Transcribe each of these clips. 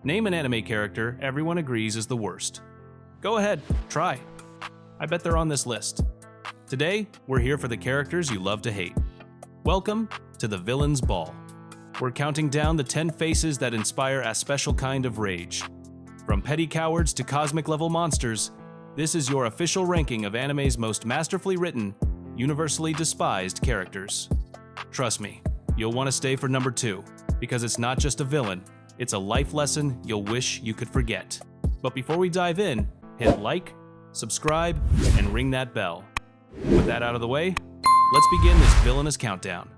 Name an anime character everyone agrees is the worst. Go ahead, try. I bet they're on this list. Today, we're here for the characters you love to hate. Welcome to the Villain's Ball. We're counting down the 10 faces that inspire a special kind of rage. From petty cowards to cosmic-level monsters, this is your official ranking of anime's most masterfully written, universally despised characters. Trust me, you'll want to stay for number 2, because it's not just a villain, it's a life lesson you'll wish you could forget. But before we dive in, hit like, subscribe, and ring that bell. With that out of the way, let's begin this villainous countdown.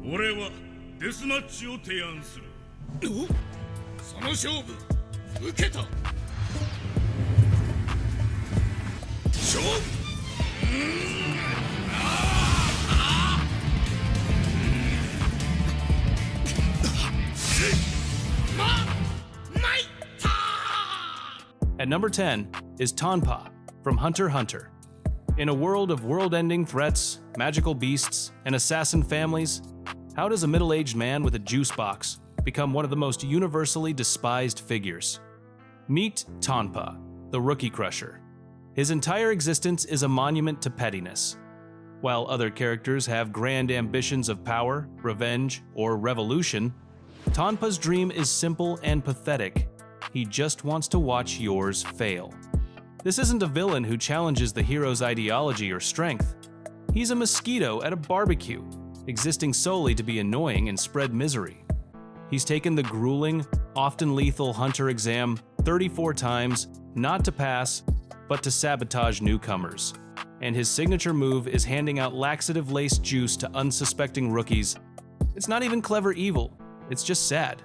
俺はデスマッチを提案する。その勝負受けた。勝負。At number 10 is Tonpa from Hunter x Hunter. In a world of world-ending threats, magical beasts, and assassin families, how does a middle-aged man with a juice box become one of the most universally despised figures? Meet Tonpa, the Rookie Crusher. His entire existence is a monument to pettiness. While other characters have grand ambitions of power, revenge, or revolution, Tonpa's dream is simple and pathetic. He just wants to watch yours fail. This isn't a villain who challenges the hero's ideology or strength. He's a mosquito at a barbecue, existing solely to be annoying and spread misery. He's taken the grueling, often lethal Hunter exam 34 times, not to pass, but to sabotage newcomers. And his signature move is handing out laxative-laced juice to unsuspecting rookies. It's not even clever evil, it's just sad.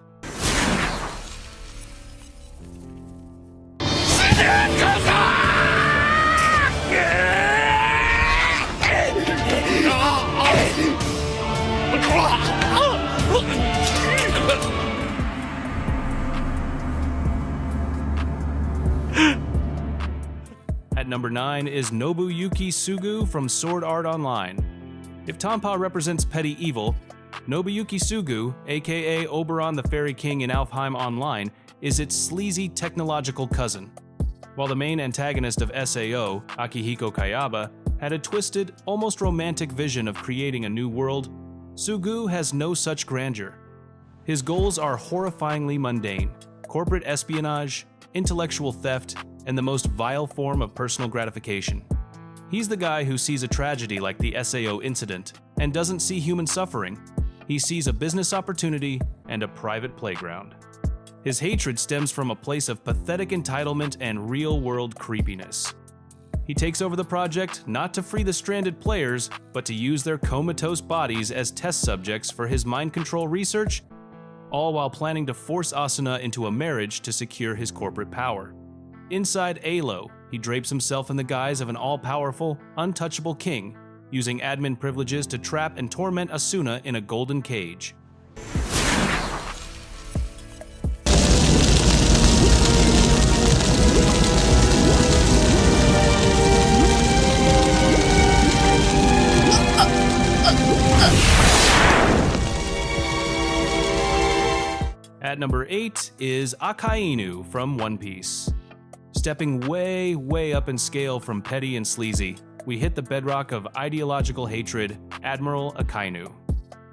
At number 9 is Nobuyuki Sugu from Sword Art Online. If Tonpa represents petty evil, Nobuyuki Sugu, aka Oberon the Fairy King in Alfheim Online, is its sleazy technological cousin. While the main antagonist of SAO, Akihiko Kayaba, had a twisted, almost romantic vision of creating a new world, Sugu has no such grandeur. His goals are horrifyingly mundane: corporate espionage, intellectual theft, and the most vile form of personal gratification. He's the guy who sees a tragedy like the SAO incident and doesn't see human suffering. He sees a business opportunity and a private playground. His hatred stems from a place of pathetic entitlement and real-world creepiness. He takes over the project not to free the stranded players, but to use their comatose bodies as test subjects for his mind control research, all while planning to force Asuna into a marriage to secure his corporate power. Inside ALO, he drapes himself in the guise of an all-powerful, untouchable king, using admin privileges to trap and torment Asuna in a golden cage. At number 8 is Akainu from One Piece. Stepping way up in scale from petty and sleazy, we hit the bedrock of ideological hatred, Admiral Akainu.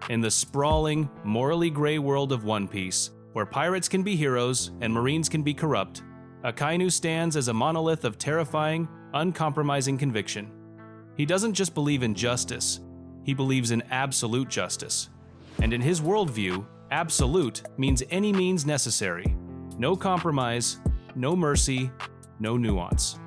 In the sprawling, morally gray world of One Piece, where pirates can be heroes and marines can be corrupt, Akainu stands as a monolith of terrifying, uncompromising conviction. He doesn't just believe in justice, he believes in absolute justice. And in his worldview, absolute means any means necessary. No compromise, no mercy, no nuance.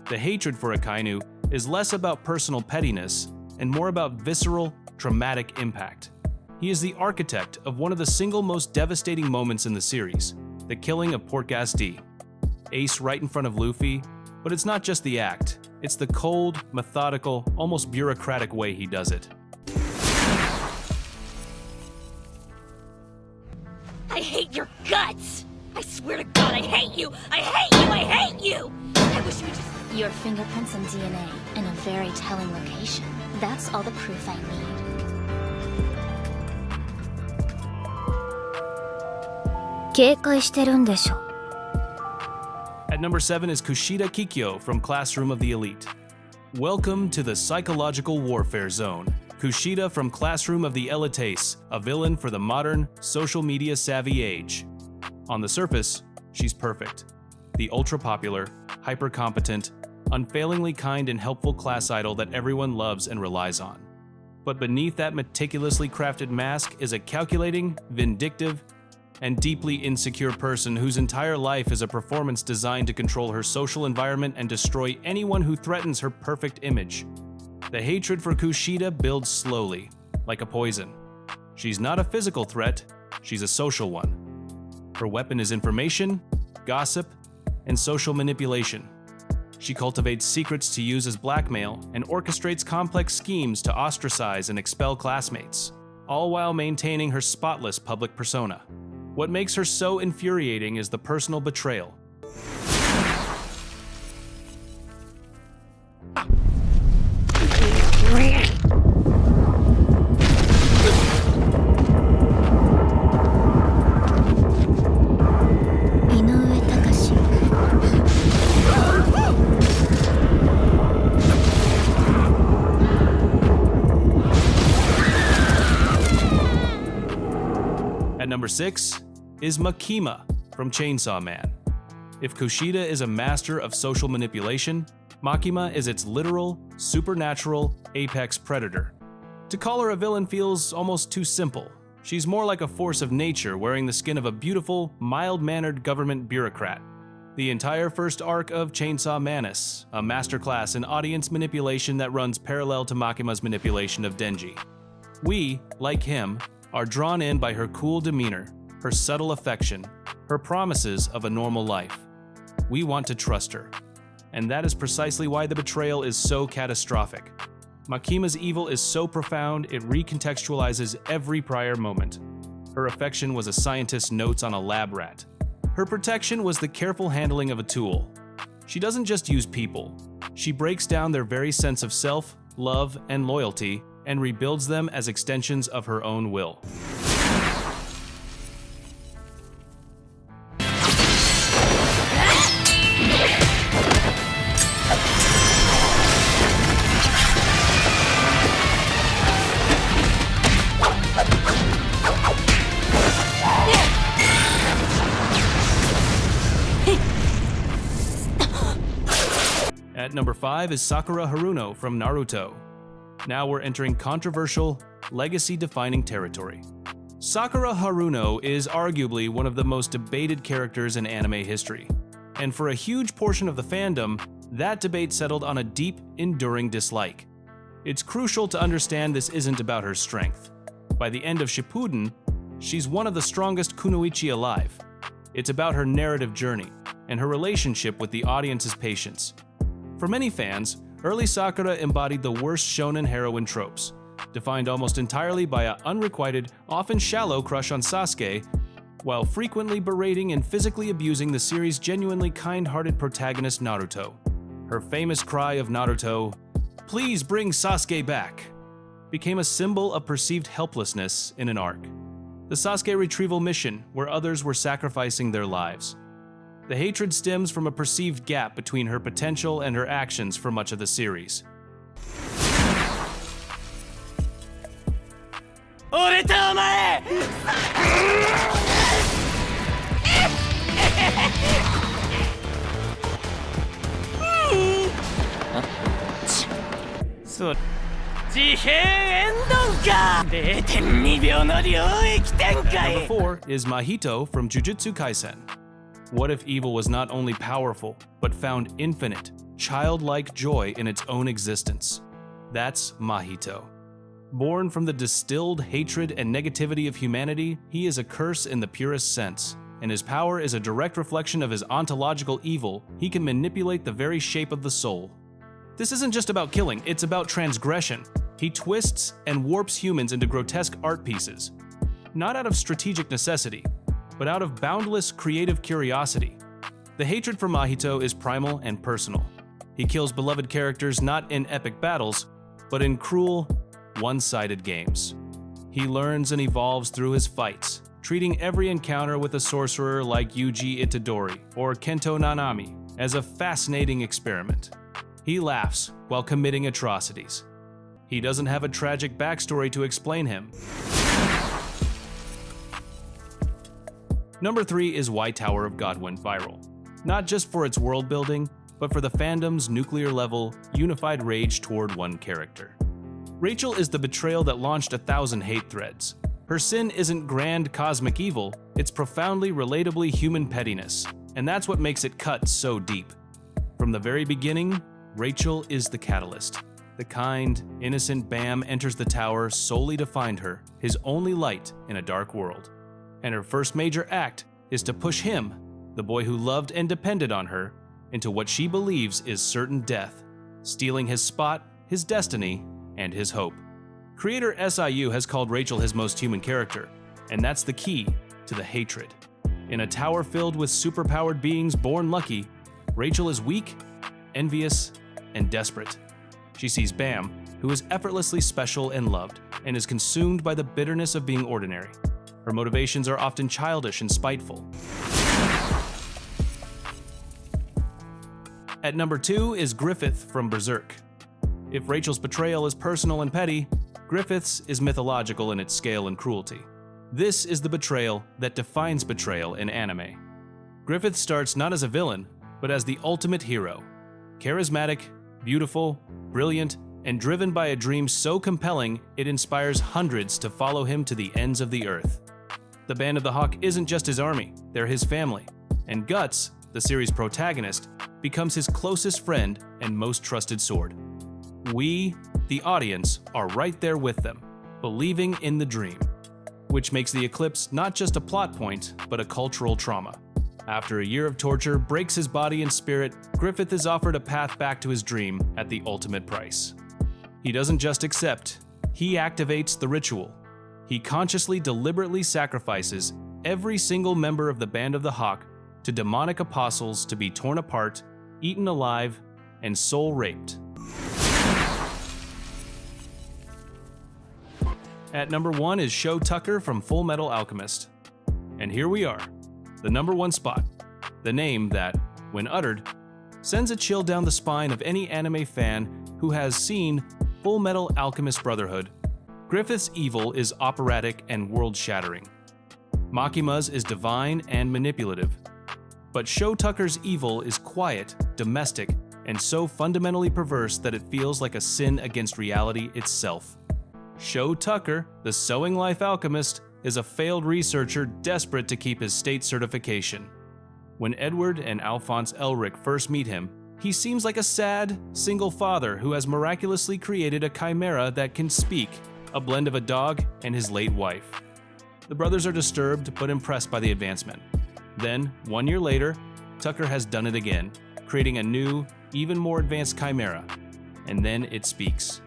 The hatred for Akainu is less about personal pettiness and more about visceral, traumatic impact. He is the architect of one of the single most devastating moments in the series, the killing of Port Gas D. Ace right in front of Luffy, but it's not just the act, it's the cold, methodical, almost bureaucratic way he does it. I hate your guts! I swear to God, I hate you! I hate you! I hate you! I wish you would just... Your fingerprints and DNA in a very telling location. That's all the proof I need. 警戒してるんでしょ。 At number 7 is Kushida Kikyo from Classroom of the Elite. Welcome to the psychological warfare zone. Kushida from Classroom of the Elites, a villain for the modern, social media savvy age. On the surface, she's perfect. The ultra-popular, hyper-competent, unfailingly kind and helpful class idol that everyone loves and relies on. But beneath that meticulously crafted mask is a calculating, vindictive, and deeply insecure person whose entire life is a performance designed to control her social environment and destroy anyone who threatens her perfect image. The hatred for Kushida builds slowly, like a poison. She's not a physical threat, she's a social one. Her weapon is information, gossip, and social manipulation. She cultivates secrets to use as blackmail and orchestrates complex schemes to ostracize and expel classmates, all while maintaining her spotless public persona. What makes her so infuriating is the personal betrayal. At number 6 is Makima from Chainsaw Man. If Kushida is a master of social manipulation, Makima is its literal, supernatural, apex predator. To call her a villain feels almost too simple. She's more like a force of nature wearing the skin of a beautiful, mild-mannered government bureaucrat. The entire first arc of Chainsaw Manus, a masterclass in audience manipulation that runs parallel to Makima's manipulation of Denji. We, like him, are drawn in by her cool demeanor, her subtle affection, her promises of a normal life. We want to trust her. And that is precisely why the betrayal is so catastrophic. Makima's evil is so profound, it recontextualizes every prior moment. Her affection was a scientist's notes on a lab rat. Her protection was the careful handling of a tool. She doesn't just use people. She breaks down their very sense of self, love, and loyalty, and rebuilds them as extensions of her own will. At number 5 is Sakura Haruno from Naruto. Now we're entering controversial, legacy-defining territory. Sakura Haruno is arguably one of the most debated characters in anime history. And for a huge portion of the fandom, that debate settled on a deep, enduring dislike. It's crucial to understand this isn't about her strength. By the end of Shippuden, she's one of the strongest kunoichi alive. It's about her narrative journey and her relationship with the audience's patience. For many fans, early Sakura embodied the worst shonen heroine tropes, defined almost entirely by an unrequited, often shallow crush on Sasuke, while frequently berating and physically abusing the series' genuinely kind-hearted protagonist Naruto. Her famous cry of Naruto, "Please bring Sasuke back," became a symbol of perceived helplessness in an arc. The Sasuke retrieval mission, where others were sacrificing their lives. The hatred stems from a perceived gap between her potential and her actions for much of the series. Number 4 is Mahito from Jujutsu Kaisen. What if evil was not only powerful, but found infinite, childlike joy in its own existence? That's Mahito. Born from the distilled hatred and negativity of humanity, he is a curse in the purest sense, and his power is a direct reflection of his ontological evil. He can manipulate the very shape of the soul. This isn't just about killing, it's about transgression. He twists and warps humans into grotesque art pieces, not out of strategic necessity, but out of boundless creative curiosity. The hatred for Mahito is primal and personal. He kills beloved characters not in epic battles, but in cruel, one-sided games. He learns and evolves through his fights, treating every encounter with a sorcerer like Yuji Itadori or Kento Nanami as a fascinating experiment. He laughs while committing atrocities. He doesn't have a tragic backstory to explain him. Number 3 is Why Tower of God went viral. Not just for its world building, but for the fandom's nuclear-level, unified rage toward one character. Rachel is the betrayal that launched 1,000 hate threads. Her sin isn't grand cosmic evil, it's profoundly relatably human pettiness, and that's what makes it cut so deep. From the very beginning, Rachel is the catalyst. The kind, innocent Bam enters the tower solely to find her, his only light in a dark world. And her first major act is to push him, the boy who loved and depended on her, into what she believes is certain death, stealing his spot, his destiny, and his hope. Creator SIU has called Rachel his most human character, and that's the key to the hatred. In a tower filled with superpowered beings born lucky, Rachel is weak, envious, and desperate. She sees Bam, who is effortlessly special and loved, and is consumed by the bitterness of being ordinary. Her motivations are often childish and spiteful. At number 2 is Griffith from Berserk. If Rachel's betrayal is personal and petty, Griffith's is mythological in its scale and cruelty. This is the betrayal that defines betrayal in anime. Griffith starts not as a villain, but as the ultimate hero. Charismatic, beautiful, brilliant, and driven by a dream so compelling it inspires hundreds to follow him to the ends of the earth. The Band of the Hawk isn't just his army, they're his family. And Guts, the series' protagonist, becomes his closest friend and most trusted sword. We, the audience, are right there with them, believing in the dream, which makes the eclipse not just a plot point, but a cultural trauma. After a year of torture breaks his body and spirit, Griffith is offered a path back to his dream at the ultimate price. He doesn't just accept, he activates the ritual. He consciously, deliberately sacrifices every single member of the Band of the Hawk to demonic apostles to be torn apart, eaten alive, and soul-raped. At number 1 is Sho Tucker from Full Metal Alchemist. And here we are, the number 1 spot, the name that, when uttered, sends a chill down the spine of any anime fan who has seen Full Metal Alchemist Brotherhood. Griffith's evil is operatic and world-shattering. Makima's is divine and manipulative. But Sho Tucker's evil is quiet, domestic, and so fundamentally perverse that it feels like a sin against reality itself. Sho Tucker, the Sewing Life Alchemist, is a failed researcher desperate to keep his state certification. When Edward and Alphonse Elric first meet him, he seems like a sad, single father who has miraculously created a chimera that can speak, a blend of a dog and his late wife. The brothers are disturbed but impressed by the advancement. Then, 1 year later, Tucker has done it again, creating a new, even more advanced chimera. And then it speaks.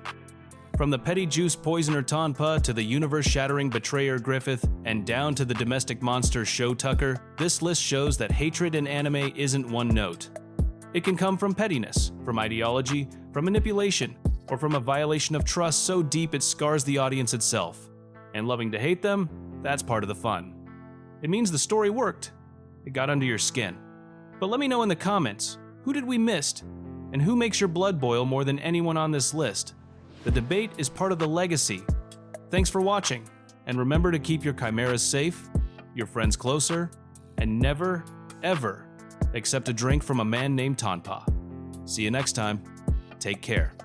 From the petty juice poisoner Tonpa to the universe-shattering betrayer Griffith, and down to the domestic monster Sho Tucker, this list shows that hatred in anime isn't one note. It can come from pettiness, from ideology, from manipulation, or from a violation of trust so deep it scars the audience itself. And loving to hate them, that's part of the fun. It means the story worked. It got under your skin. But let me know in the comments, who did we miss? And who makes your blood boil more than anyone on this list? The debate is part of the legacy. Thanks for watching, and remember to keep your chimeras safe, your friends closer, and never, ever accept a drink from a man named Tonpa. See you next time. Take care.